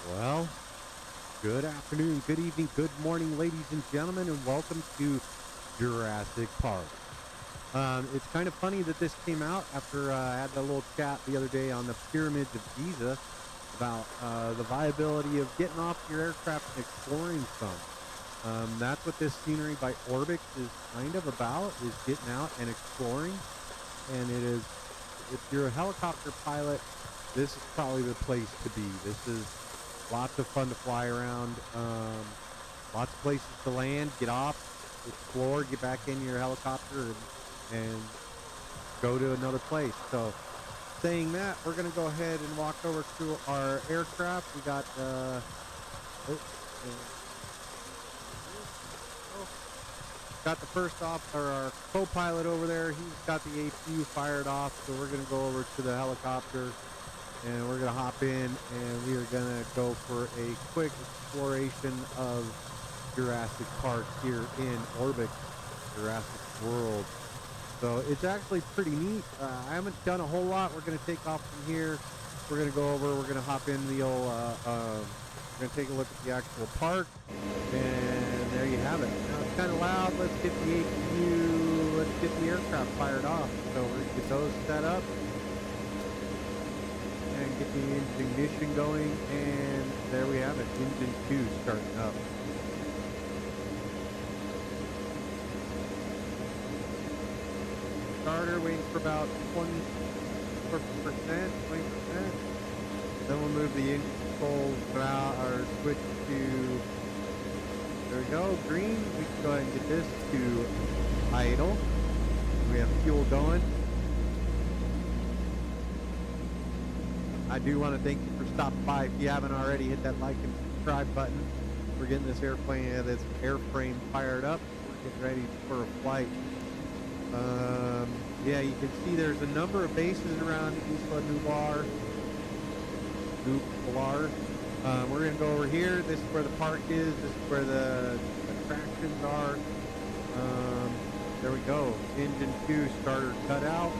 Well, good afternoon, good evening, good morning, ladies and gentlemen, and welcome to Jurassic Park. It's kind of funny that this came out after I had that little chat the other day on the pyramids of Giza about the viability of getting off your aircraft and exploring some. That's what this scenery by ORBX is kind of about, is getting out and exploring. And it is, if you're a helicopter pilot, this is probably the place to be. This is lots of fun to fly around. Lots of places to land, get off, explore, get back in your helicopter, and go to another place. So, saying that, we're going to go ahead and walk over to our aircraft. We got, got the first off, or our co-pilot over there. He's got the APU fired off, so we're going to go over to the helicopter. And we're going to hop in and we are going to go for a quick exploration of Jurassic Park here in ORBX Jurassic World. So it's actually pretty neat. I haven't done a whole lot. We're going to take off from here. We're going to go over. We're going to hop in the old, we're going to take a look at the actual park. And there you have it. Now it's kind of loud. Let's get the APU, let's get the aircraft fired off. So we're going to get those set up. And get the engine ignition going, and there we have it, engine 2 starting up. Starter waiting for about 20%, 20%. Then we'll move the engine control or switch to, there we go, green. We can go ahead and get this to idle. We have fuel going. I do want to thank you for stopping by. If you haven't already, hit that like and subscribe button. We're getting this airplane, this airframe fired up. We're getting ready for a flight. Yeah, you can see there's a number of bases around Isla Nublar. We're going to go over here. This is where the park is. This is where the attractions are. There we go. Engine 2 starter cut out.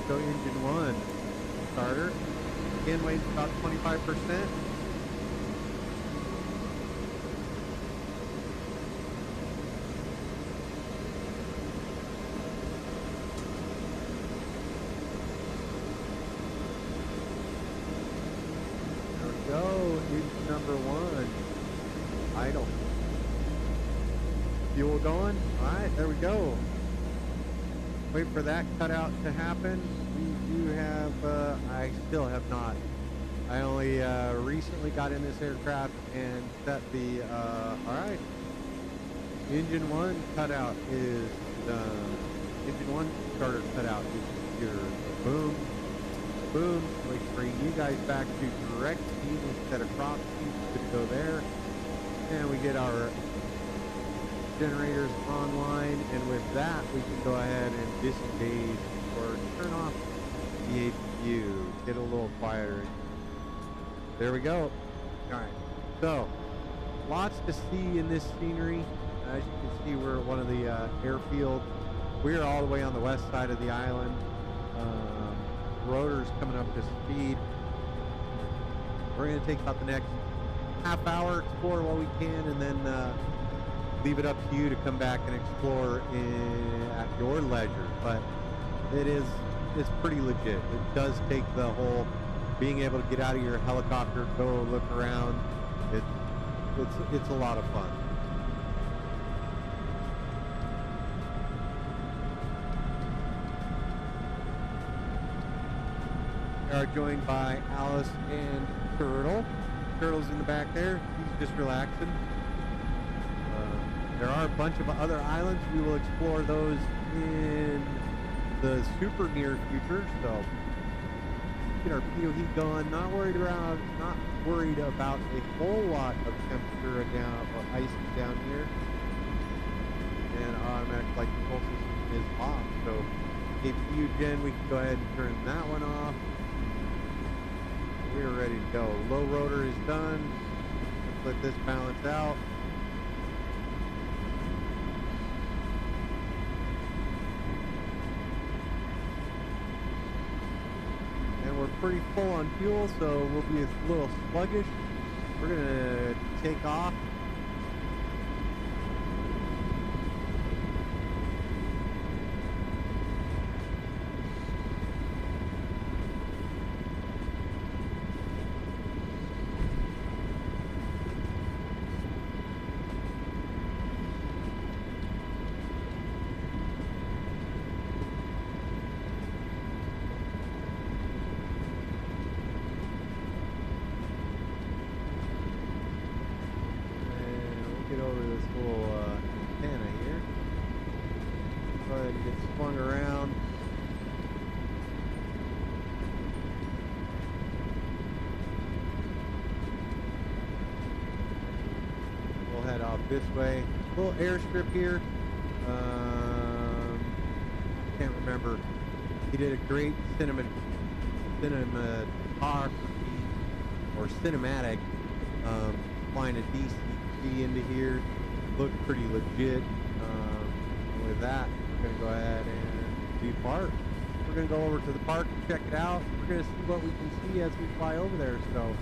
So engine 1. Starter. Again, weighs about 25%. There we go. Engine number 1. Idle. Fuel going. Alright, there we go. Wait for that cutout to happen. We do have, I still have not. I only recently got in this aircraft and set the, alright. Engine 1 cutout is done. Engine 1 starter cutout is secured. Boom. Boom. Like bring you guys back to direct speed instead of cross speed. Good to go there. And we get our generators online, and with that we can go ahead and disengage or turn off the APU, get a little quieter. There we go. Alright, so lots to see in this scenery. As you can see, we're at one of the airfields. We're all the way on the west side of the island. Rotor's coming up to speed. We're going to take about the next half hour, explore what we can, and then leave it up to you to come back and explore at your leisure. But it's pretty legit. It does take the whole being able to get out of your helicopter, go look around. It's a lot of fun. We are joined by Alice and Turtle. Turtle's in the back there. He's just relaxing. There are a bunch of other islands. We will explore those in the super near future. So get our PO heat going. Not worried about a whole lot of temperature down or ice down here. And automatic flight control system is off. So APU gen, we can go ahead and turn that one off. We're ready to go. Low rotor is done. Let's let this balance out. pretty full on fuel, so we'll be a little sluggish. We're gonna take off. Swung around. We'll head off this way. Little airstrip here. Can't remember. He did a great cinematography or cinematic flying a DC-3 into here. Looked pretty legit. With that, we're going to go ahead and depart. We're going to go over to the park and check it out. We're going to see what we can see as we fly over there. So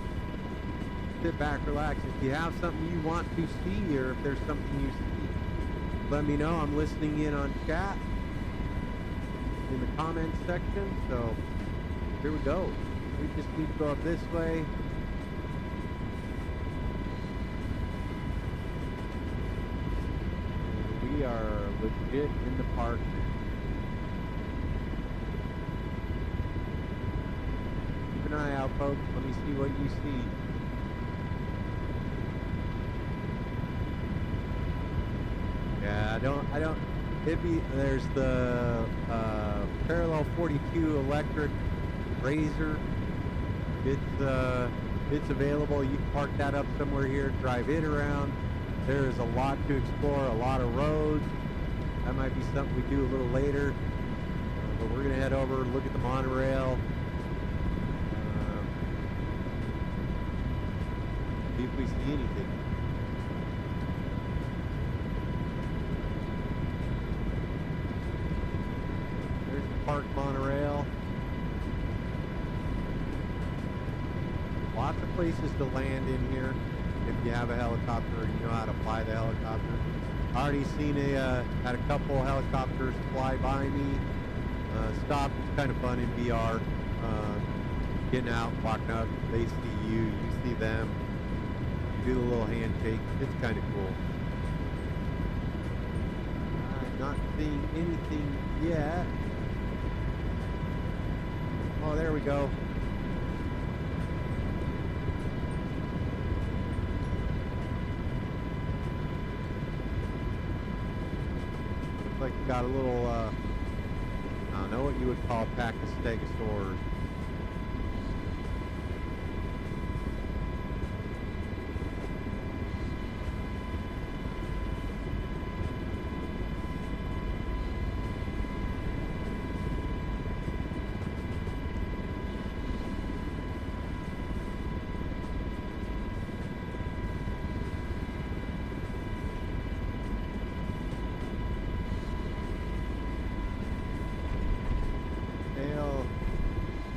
sit back, relax. If you have something you want to see, or if there's something you see, let me know. I'm listening in on chat in the comments section. So here we go. We just need to go up this way. We are legit in the park. Keep an eye out, folks. Let me see what you see. Yeah, I don't, there's the Parallel 42 electric Razor. It's available. You can park that up somewhere here, drive it around. There is a lot to explore, a lot of roads. That might be something we do a little later. But we're going to head over, look at the monorail. See if we see anything. There's the park monorail. Lots of places to land in here. If you have a helicopter or you know how to fly the helicopter. I already seen had a couple helicopters fly by me. Stop. It's kind of fun in VR. Getting out, walking up, they see you, you see them. You do the little handshake. It's kind of cool. I'm not seeing anything yet. Oh, there we go. Like you got a little, I don't know what you would call a pack of stegosaurs.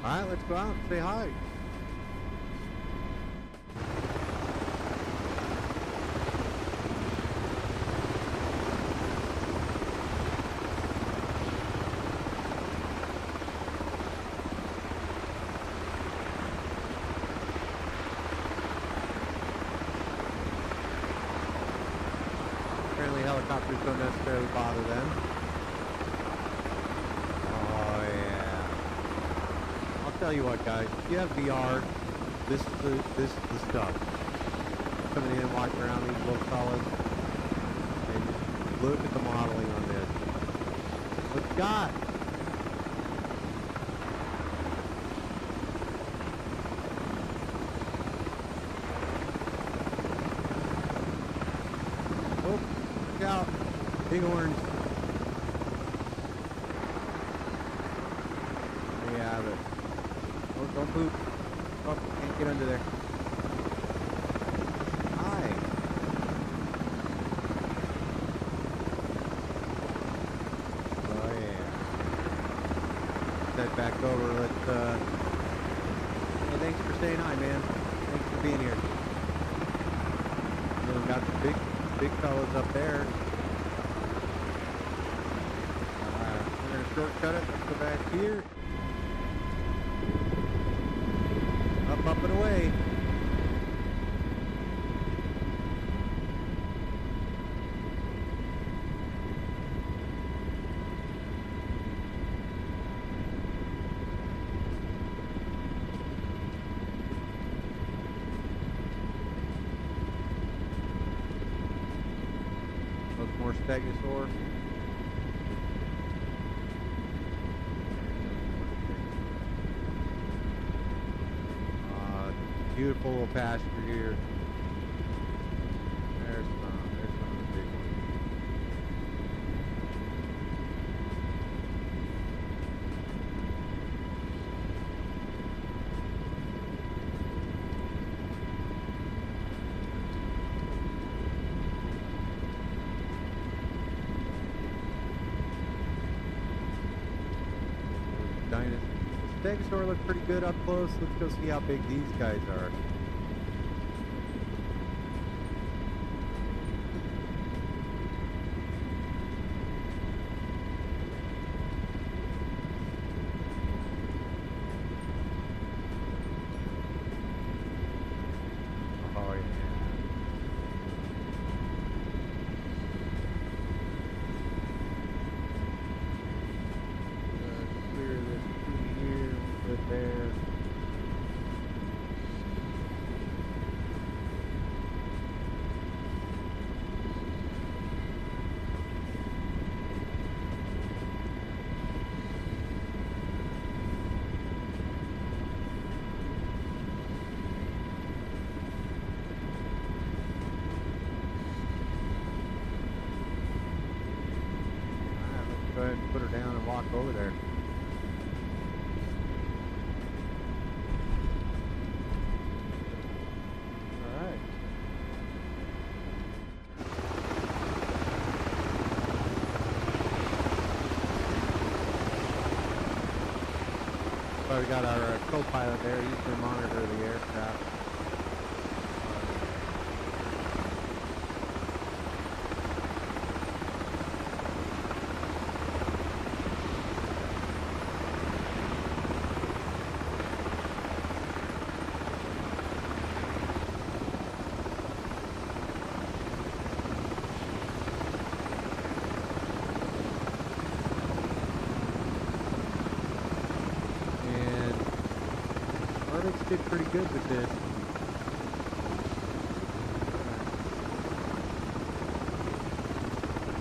Alright, let's go out and say hi. Apparently helicopters don't necessarily bother them. Tell you what, guys, if you have VR, this is the stuff. Coming in, walking around these little fellas, and just look at the modeling on this. What you got? Oh, look out! Big orange. There you have it. Don't poop. Oh, can't get under there. Hi. Oh yeah. Head back over. Let's saying hi, man. Thanks for being here. And then we got the big fellas up there. We're gonna shortcut it. Let's go back here. Up and away. More stegosaur. Beautiful little pasture here. There's some of the big ones. Stegosaur look pretty good up close. Let's go see how big these guys are. Oh yeah. Clear this through here, put there. Let's go ahead and put her down and walk over there. Alright. So we got our co-pilot there. He's going to monitor the aircraft. ORBX did pretty good with this.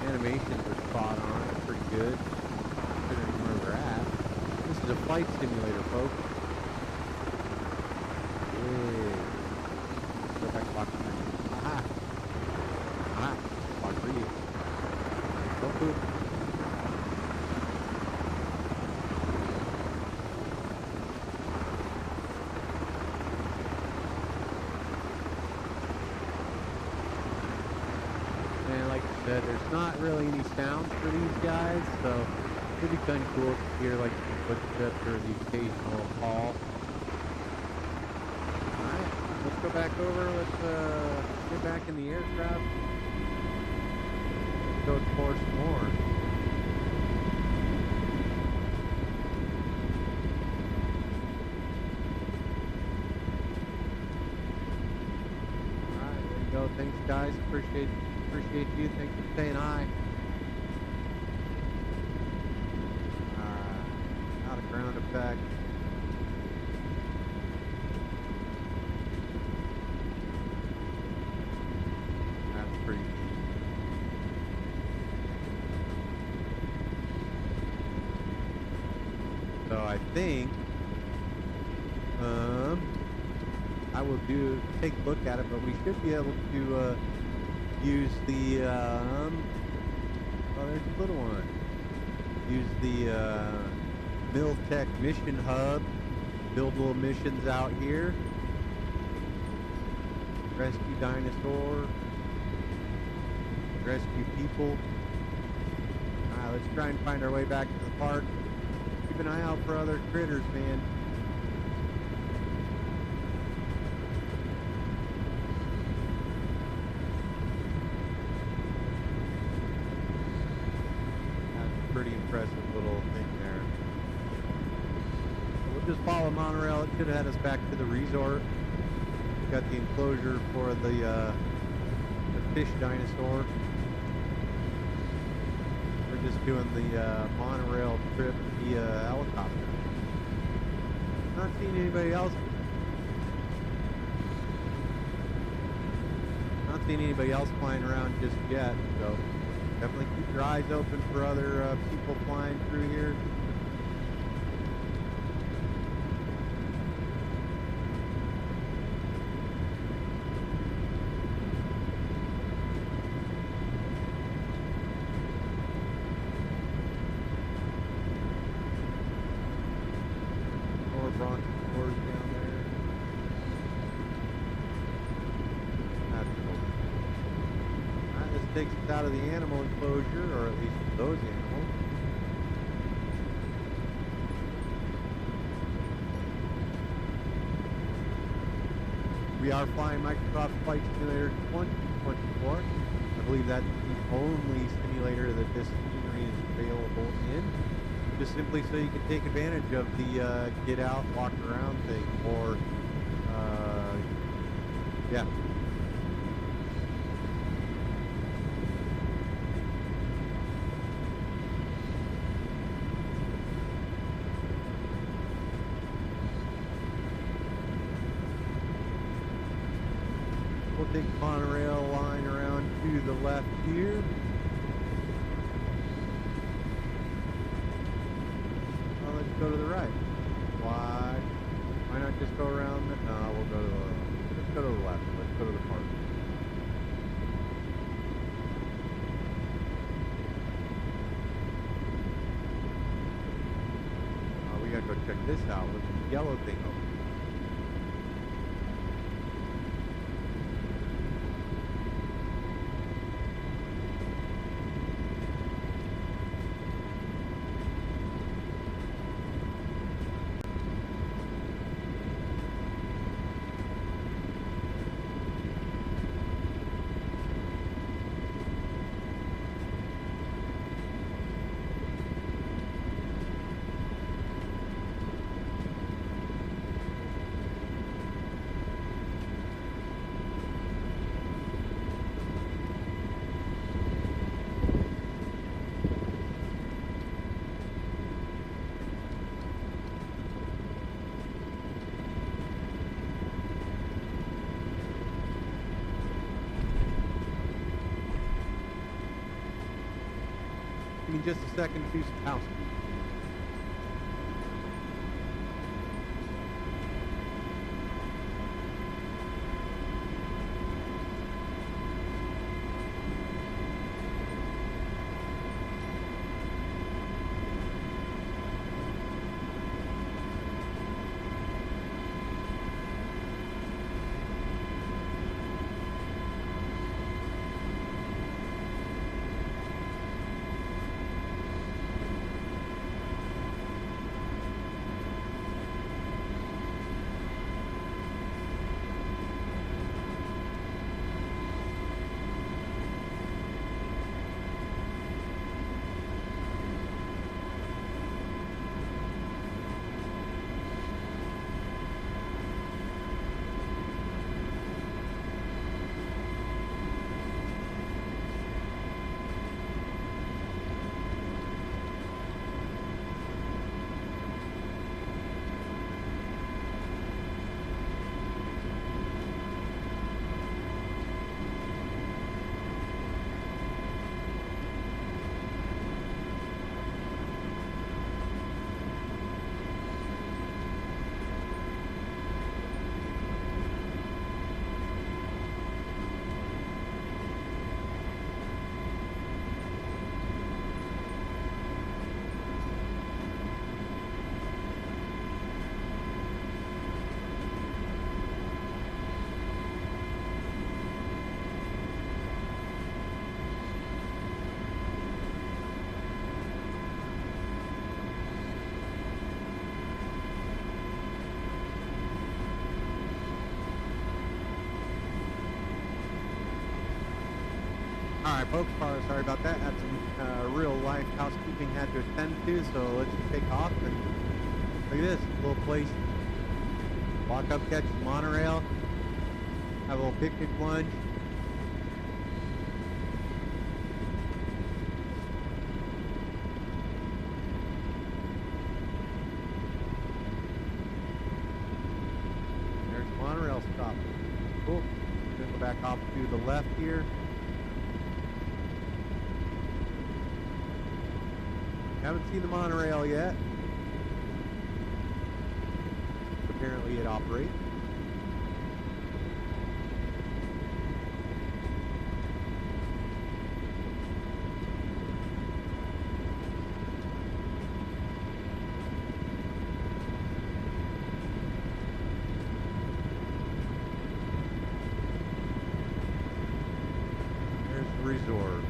Animations are spot on. They're pretty good considering where we're at. This is a flight simulator, folks. Hey. Go back to block 3. Aha! Aha! Block 3. Don't poop. There's not really any sounds for these guys, so it'd be kind of cool to hear like the footsteps or the occasional call. Alright, let's go back over. Let's get back in the aircraft. Let's go explore some more. Alright, there you go. Thanks, guys. Appreciate you. Thanks for saying hi. Out of ground effect. That's pretty neat. So I think I will take a look at it, but we should be able to use the oh, there's a little one. Use the Miltech mission hub. Build little missions out here. Rescue dinosaur. Rescue people. Alright, let's try and find our way back to the park. Keep an eye out for other critters, man. monorail. It should have had us back to the resort. Got the enclosure for the fish dinosaur. We're just doing the monorail trip via helicopter. Not seeing anybody else. Not seeing anybody else flying around just yet. So definitely keep your eyes open for other people flying through here. Takes us out of the animal enclosure, or at least those animals. We are flying Microsoft Flight Simulator 2024. I believe that's the only simulator that this scenery is available in. Just simply so you can take advantage of the get out, walk around thing, or yeah. We'll take the monorail line around to the left here. Well, let's go to the right. Why not just go around? No, we'll go to let's go to the left. Let's go to the park. We gotta go check this out. What's the yellow thing over? Give me just a second to do some housekeeping. Alright folks, sorry about that. Had some real life housekeeping had to attend to, so let's just take off and look at this little place Walk up, catch the monorail. Have a little picnic lunch. There's the monorail stop. Cool. Go back off to the left here. Haven't seen the monorail yet. Apparently it operates. There's the resort.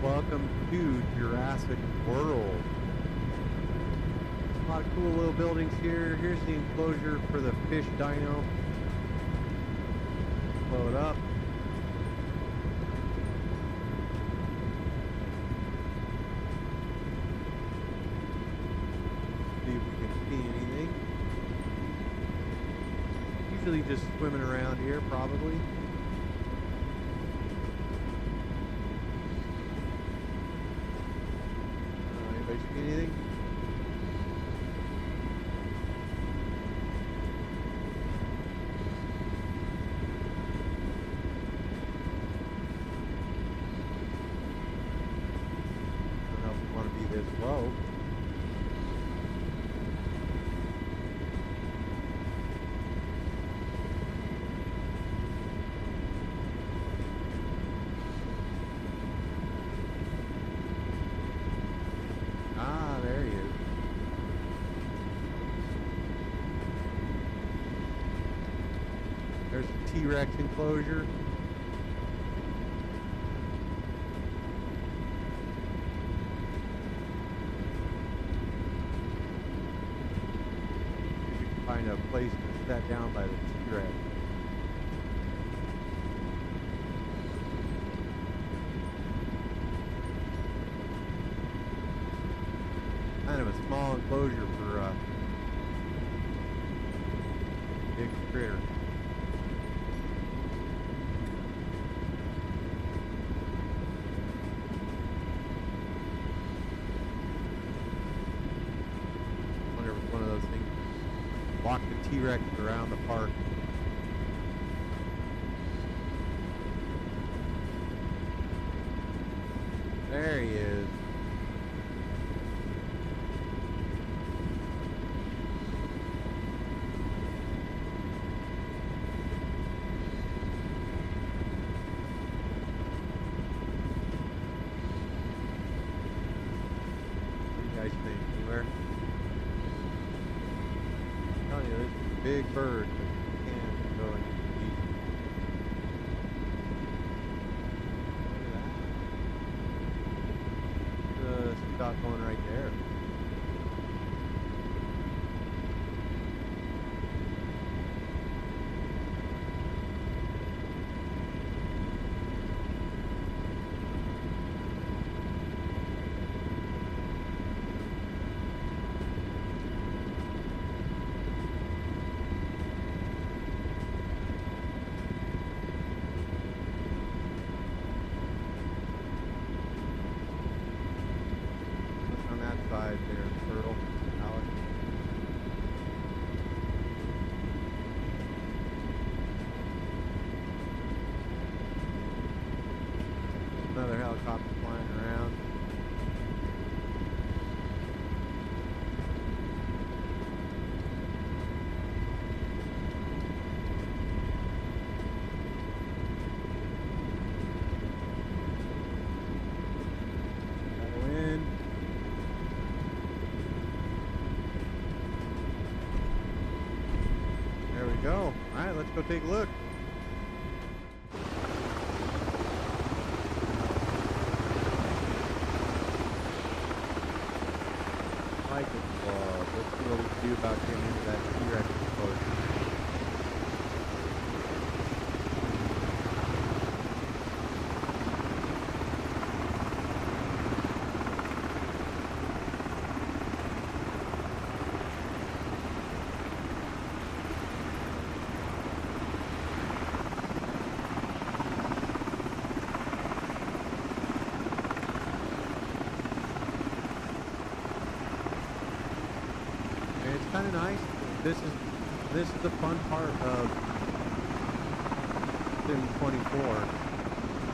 Welcome to Jurassic World. A lot of cool little buildings here. Here's the enclosure for the fish dino. Blow it up. See if we can see anything. Usually just swimming around here, probably. Anything? I don't know if we want to be this low. There he is. There's the T-Rex enclosure. See if we can find a place to set down by the T-Rex. Kind of a small enclosure for a big critter. Wonder if one of those things walk the T-Rex around the park. There he is. Anywhere. I'm telling you, this is a big bird, but you can't go into the deep. Look at that. The spot going right there. Side there, turtle, Alex. Another helicopter flying around. Go. All right, let's go take a look. what we can do about getting into that T-Rex enclosure. Kind of nice. This is the fun part of Sim 24,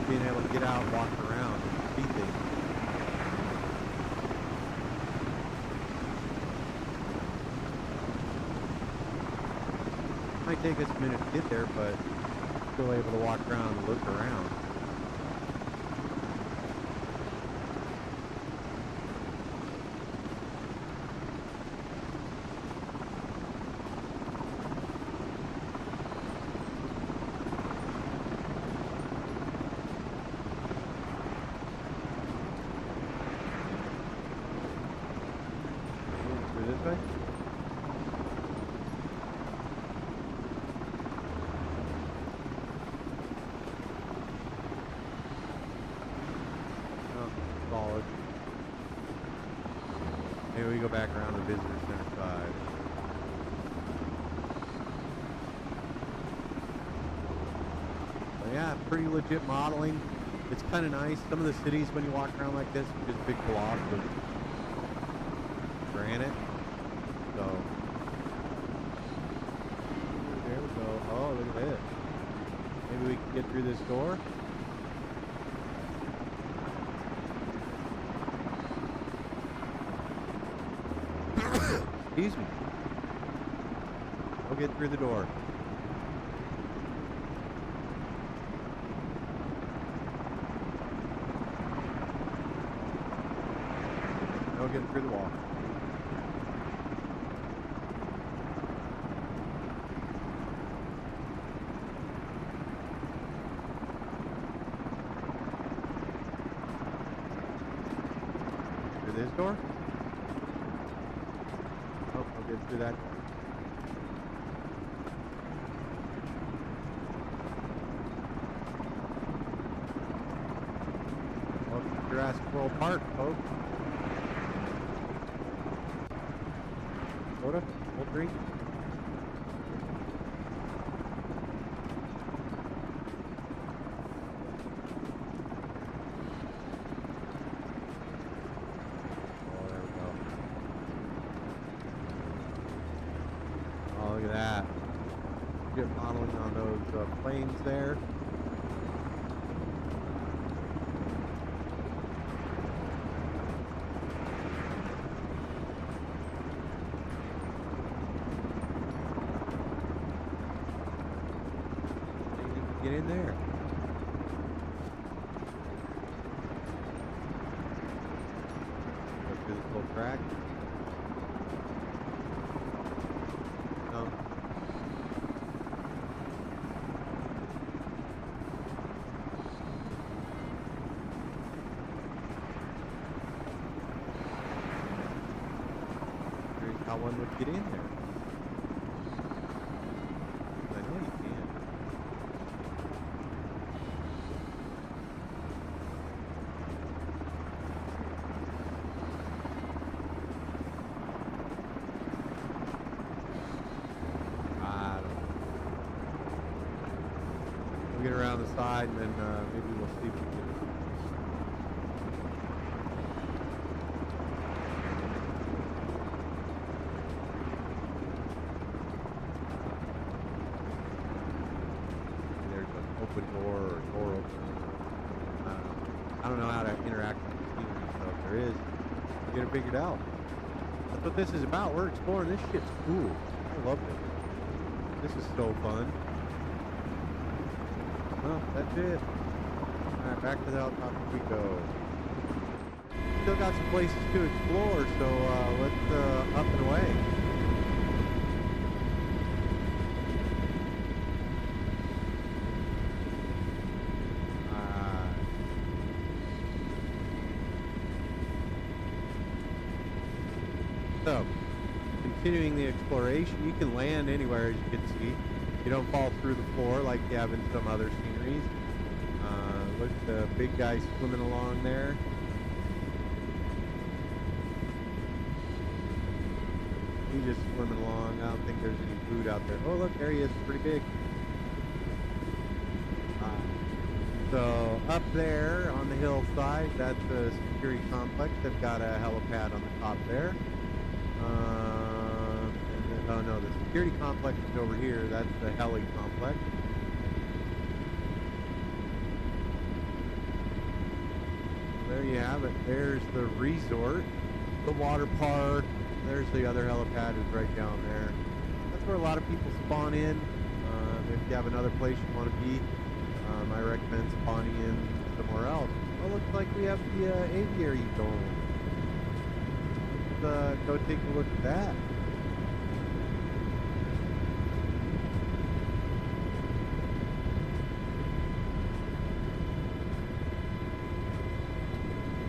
being able to get out, walk around, and see things. Might take us a minute to get there, but still able to walk around and look around. Maybe we go back around the visitor center side. But yeah, pretty legit modeling. It's kind of nice. Some of the cities, when you walk around like this, are just big blobs of granite. So there we go. Oh, look at this. Maybe we can get through this door. Excuse me. We'll get through the door. No getting through the wall. Through this door? Through that. Welcome to Jurassic World Park, folks. Soda? Cold drink? Look at that. Get modeling on those planes there. Get in there. Go through this little track. How one would get in there. I know you can. I don't know. We'll get around the side and then maybe we'll see if we can. Door or door opener. I don't know how to interact with the scenery, so if there is, we'll get it figured out. That's what this is about. We're exploring. This shit's cool. I love it. This is so fun. Well, that's it. Alright, back to the helicopter we go. Still got some places to explore, so let's up and away. continuing the exploration. You can land anywhere, as you can see. You don't fall through the floor like you have in some other sceneries. Look at the big guy swimming along there. He's just swimming along. I don't think there's any food out there. Oh, look, there he is. Pretty big. So up there on the hillside, that's a security complex. They've got a helipad on the top there. And then, oh no, the security complex is over here. That's the heli complex. There you have it. There's the resort, the water park. There's the other helipad is right down there. That's where a lot of people spawn in. If you have another place you want to be, I recommend spawning in somewhere else. Oh, looks like we have the aviary dome. Let's go take a look at that.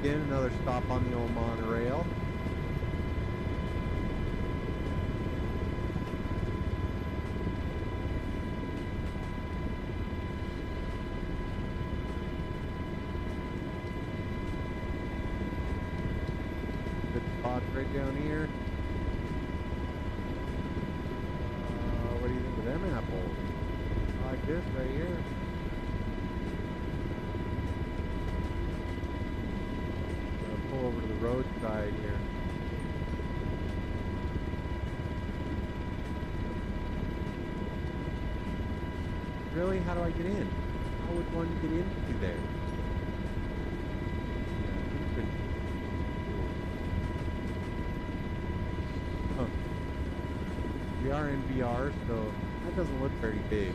Again, another stop on the old monorail. Good spots right down here. What do you think of them apples? I like this right here. Pull over to the roadside here. Really? How do I get in? How would one get into there? Huh. We are in VR, so that doesn't look very big.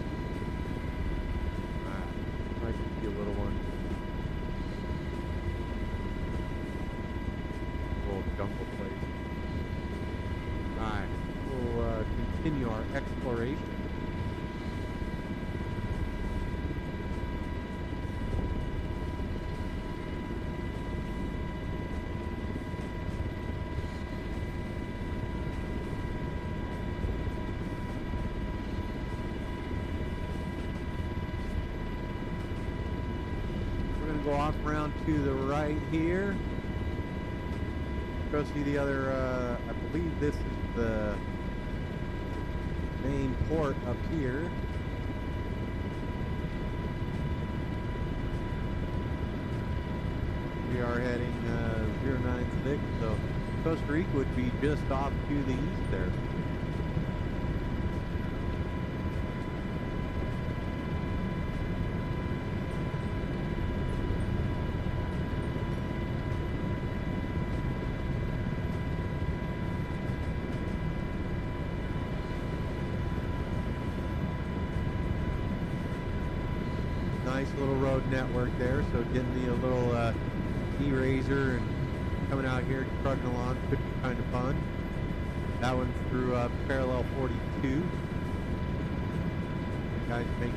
Might just be a little one. Jungle place. Alright, we'll continue our exploration. We're going to go off around to the right here. Go see the other, I believe this is the main port up here. We are heading 096, so Costa Rica would be just off to the east there. Nice little road network there, so getting the little E-Razor and coming out here trucking along could be kind of fun. That one's through parallel 42. Guys make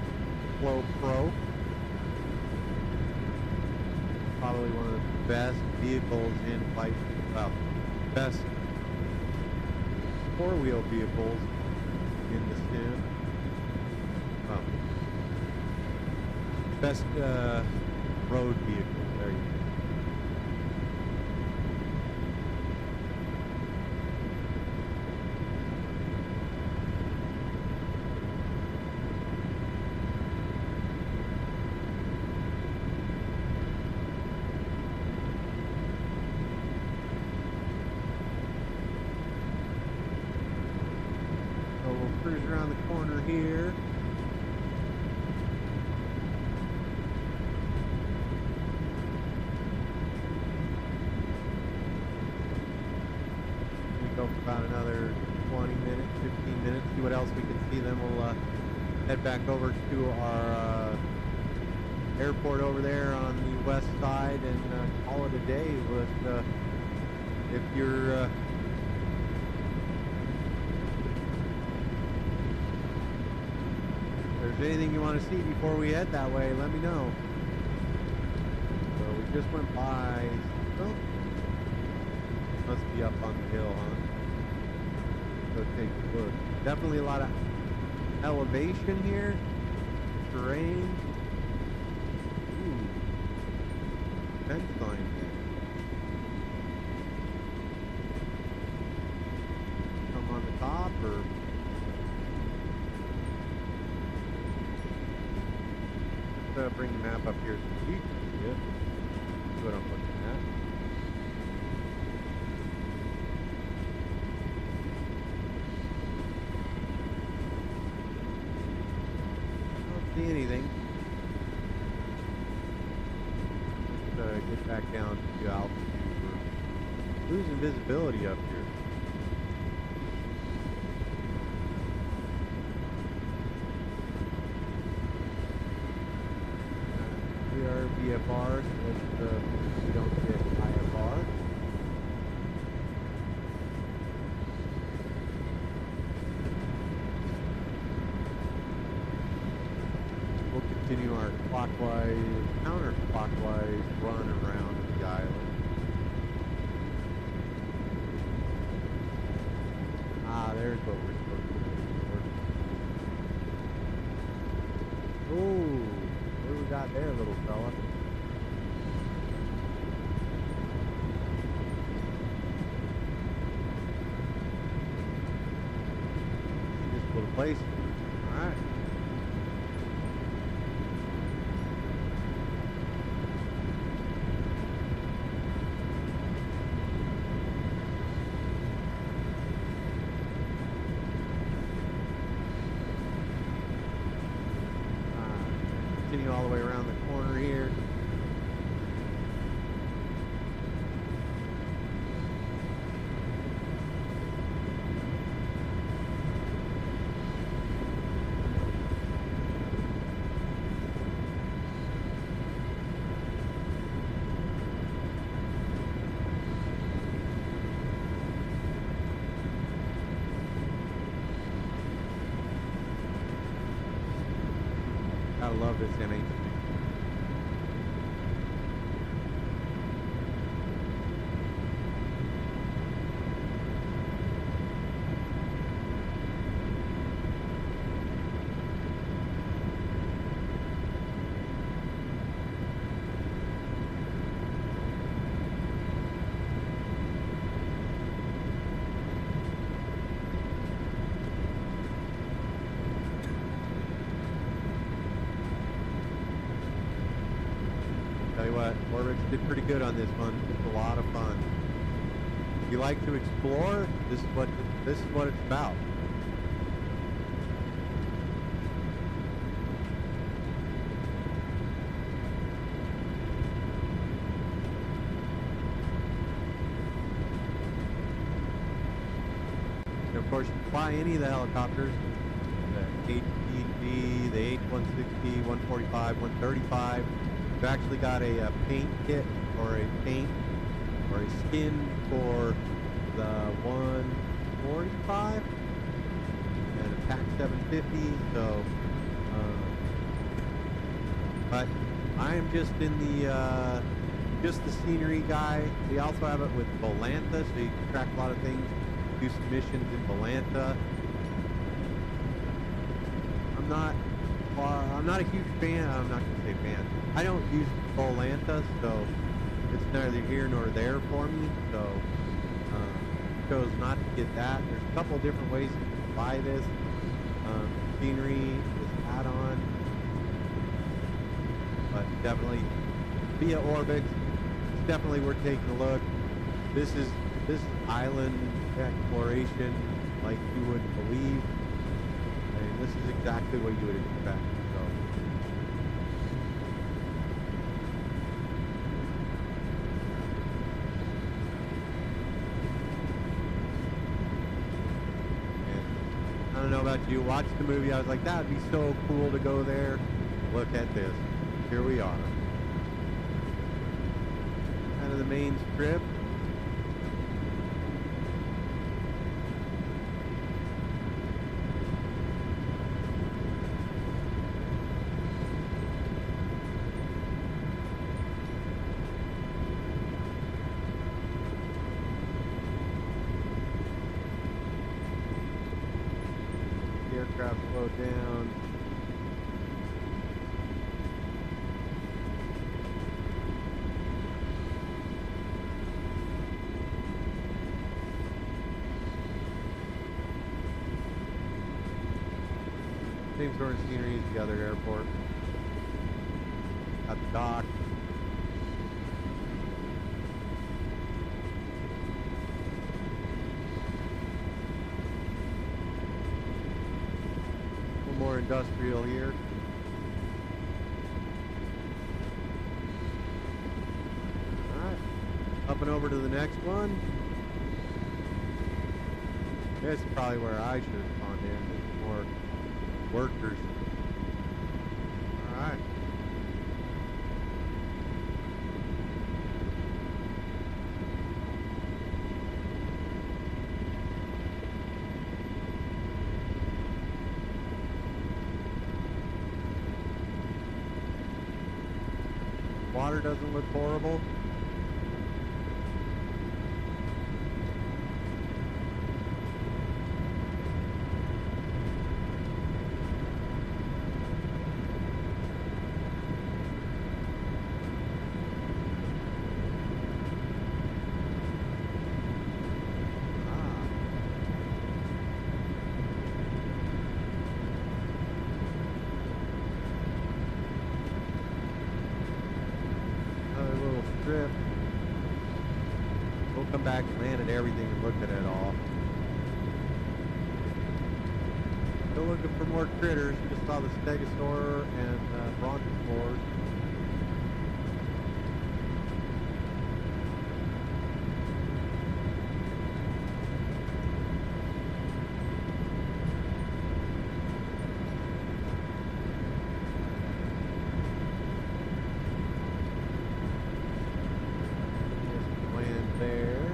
Flow Pro. Probably one of the best vehicles in flight. Well, best four-wheel vehicles in the sim. Well, best road vehicle. There you go. So we'll cruise around the corner here. Go for about another 20 minutes, 15 minutes, see what else we can see. Then we'll head back over to our airport over there on the west side and call it a day. With if you're if there's anything you want to see before we head that way, let me know. So we just went by. Oh, must be up on the hill, huh? go take a look. Definitely a lot of elevation here. Terrain. Ooh. Fence line there. Come on the top or... bring the map up here so you can see it. That's what I'm looking at. I don't see anything. Let's get back down to altitude. We're losing visibility up here. VFR, so we don't get IFR. We'll continue our clockwise, counterclockwise run around the island. Ah, there's what we're supposed to do. Oh, what do we got there, little fella? Place. All right. Continue all the way around the corner here. I love this MH. Tell you what, ORBX did pretty good on this one. It's a lot of fun. If you like to explore, this is what it's about. And of course, you can fly any of the helicopters. The HPG, the H-160, 145, 135. We've actually got a paint kit or a paint or a skin for the 145 and a PAC 750. So, but I am just in the just the scenery guy. We also have it with Volanta, so you can track a lot of things. Do some missions in Volanta. I'm not a huge fan. I'm not gonna say fan. I don't use Volanta, so it's neither here nor there for me. So chose not to get that. There's a couple different ways you can buy this scenery, this add-on, but definitely via ORBX. It's definitely worth taking a look. This is island exploration like you wouldn't believe. I mean, this is exactly what you would expect. So. And I don't know about you, watch the movie, I was like, that would be so cool to go there. Look at this. Here we are. Kind of the main strip. aircraft slowed down. Same sort of scenery as the other airport. At the dock. A little more industrial here. Alright. Up and over to the next one. This is probably where I should have gone in. There's more workers. All right. Water doesn't look horrible. Strip. We'll come back and land at everything and look at it all. Still looking for more critters. Just saw the stegosaur and brontosaurs. There.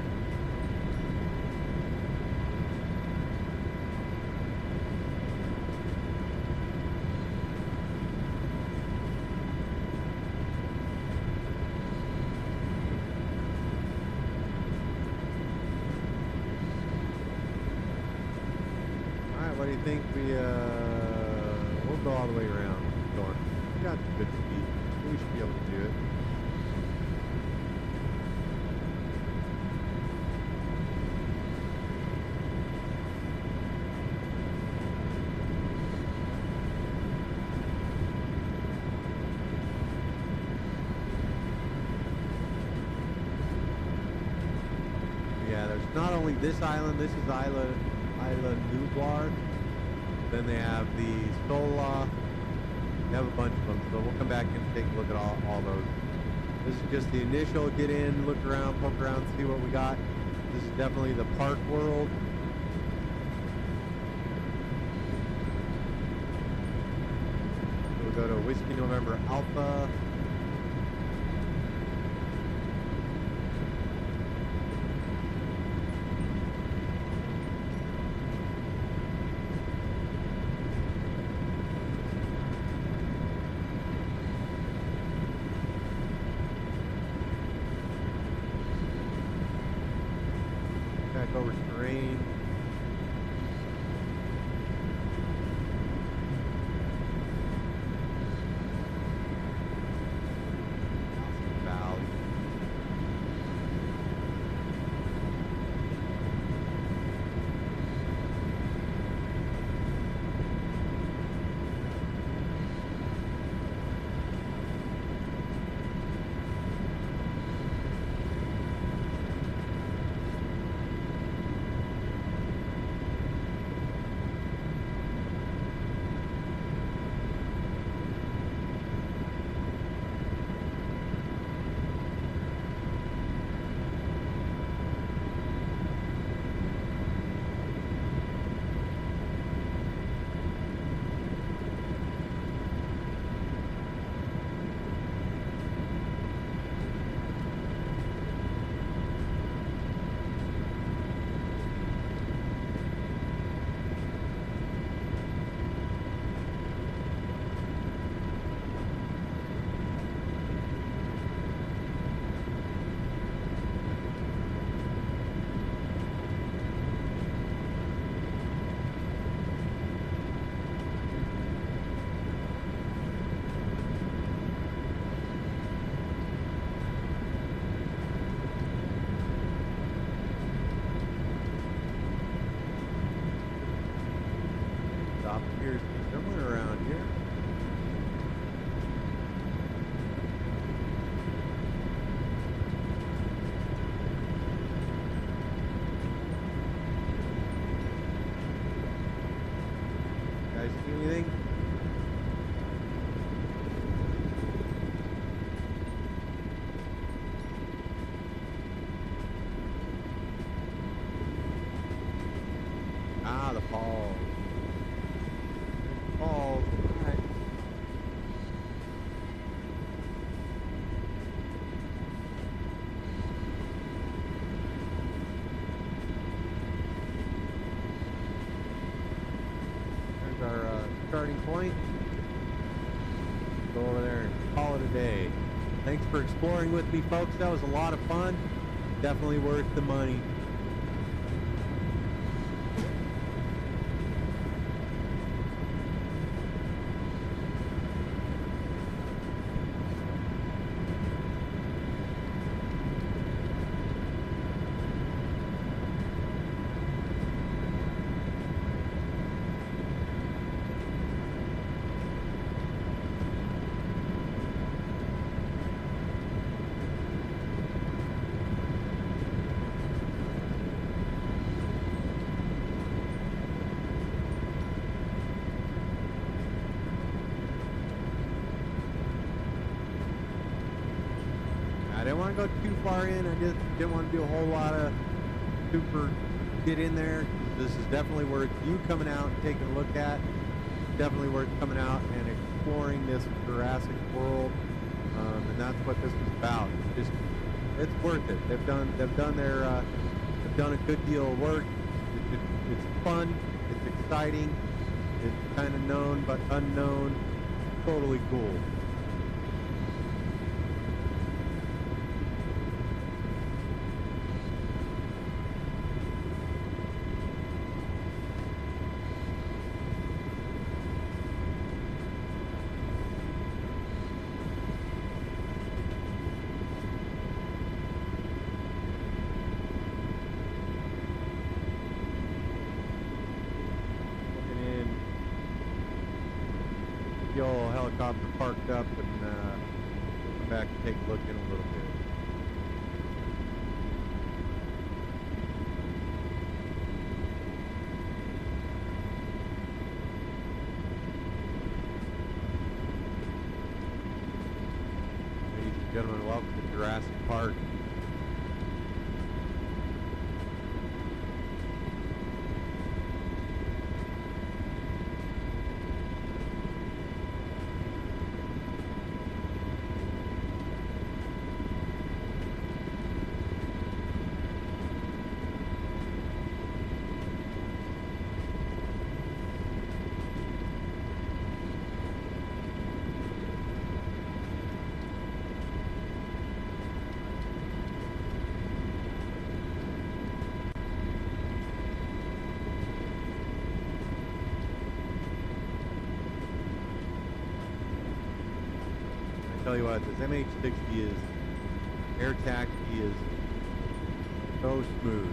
Alright, what do you think we'll go all the way around north. We got good speed. We should be able to do it. Yeah, there's not only this island, this is Isla Nublar. Then they have the Sola. They have a bunch of them, so we'll come back and take a look at all those. This is just the initial get in, look around, poke around, see what we got. This is definitely the park world. We'll go to Whiskey November Alpha. Back over terrain. shop appears to be somewhere around here. You guys see anything? Ah, the falls. Falls. All right. There's our starting point. Go over there and call it a day. Thanks for exploring with me, folks. That was a lot of fun. Definitely worth the money. I didn't want to go too far in. I just didn't want to do a whole lot of super get in there. This is definitely worth you coming out and taking a look at. Definitely worth coming out and exploring this Jurassic world. And that's what this was about. It's worth it. They've done a good deal of work. It's fun. It's exciting. It's kind of known but unknown. Totally cool. The old helicopter parked up, and come back and take a look in a little bit. Ladies and gentlemen, welcome to Jurassic Park. Tell you what, this MH60 is air taxi is so smooth.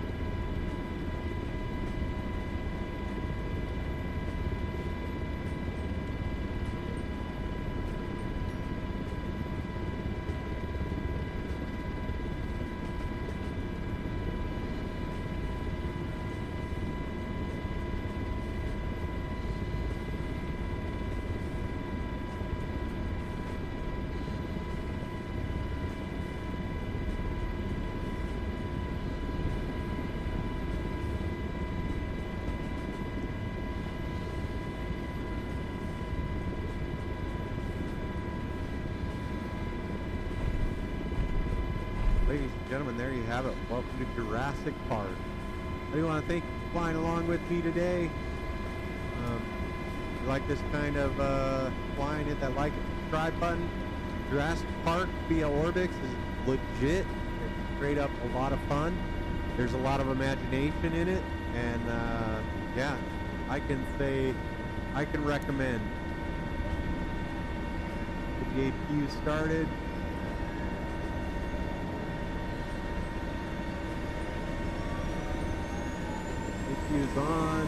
Ladies and gentlemen, there you have it. Welcome to Jurassic Park. I do want to thank you for flying along with me today. If you like this kind of flying, hit that like and subscribe button. Jurassic Park via ORBX is legit. It's straight up a lot of fun. There's a lot of imagination in it, and yeah, I can say I can recommend. Get the APU started. APU's on.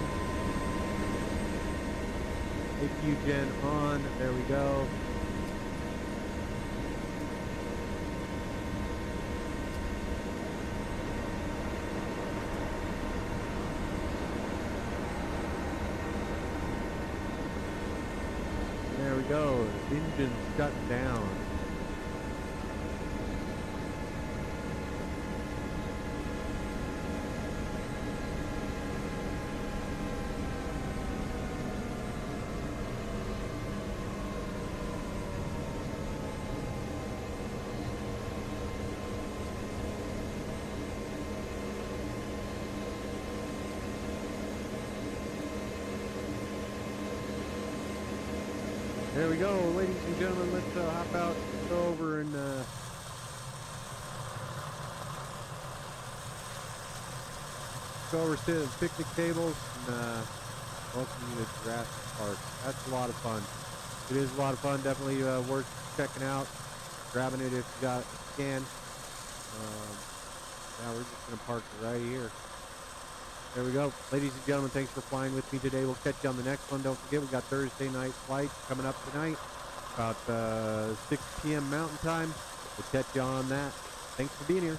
AQ-Gen on. There we go. There we go. Engine shut down. There we go, ladies and gentlemen. Let's hop out, go over and go over to the picnic tables and welcome you to Jurassic Park. That's a lot of fun. It is a lot of fun. Definitely worth checking out, grabbing it if you can. Yeah, we're just gonna park it right here. There we go. Ladies and gentlemen, thanks for flying with me today. We'll catch you on the next one. Don't forget, we got Thursday night flights coming up tonight, about 6 p.m. Mountain Time. We'll catch you on that. Thanks for being here.